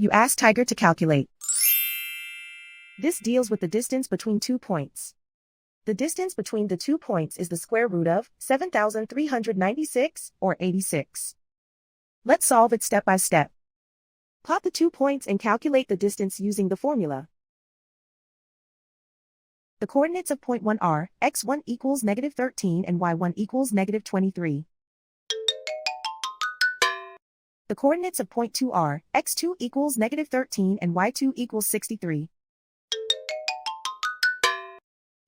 You ask Tiger to calculate. This deals with the distance between 2 points. The distance between the 2 points is the square root of 7,396, or 86. Let's solve it step by step. Plot the 2 points and calculate the distance using the formula. The coordinates of point 1 are, x1 equals -13 and y1 equals -23. The coordinates of point 2 are, x2 equals -13 and y2 equals 63.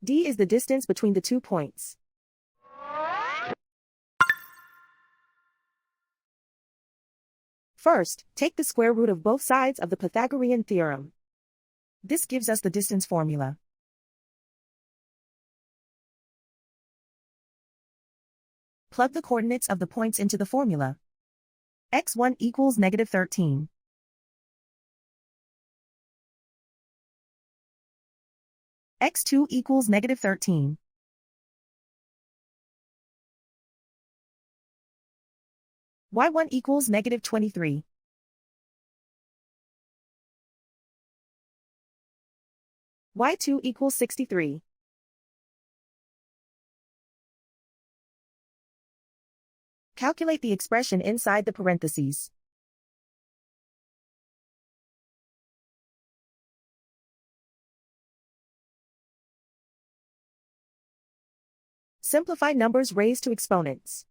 D is the distance between the 2 points. First, take the square root of both sides of the Pythagorean theorem. This gives us the distance formula. Plug the coordinates of the points into the formula. x1 equals -13. x2 equals -13. y1 equals -23. y2 equals 63. Calculate the expression inside the parentheses. Simplify numbers raised to exponents.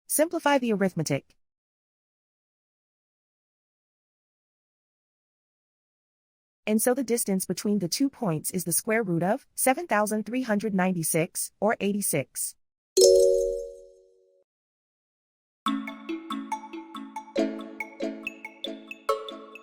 Simplify the arithmetic. And so the distance between the 2 points is the square root of 7,396, or 86.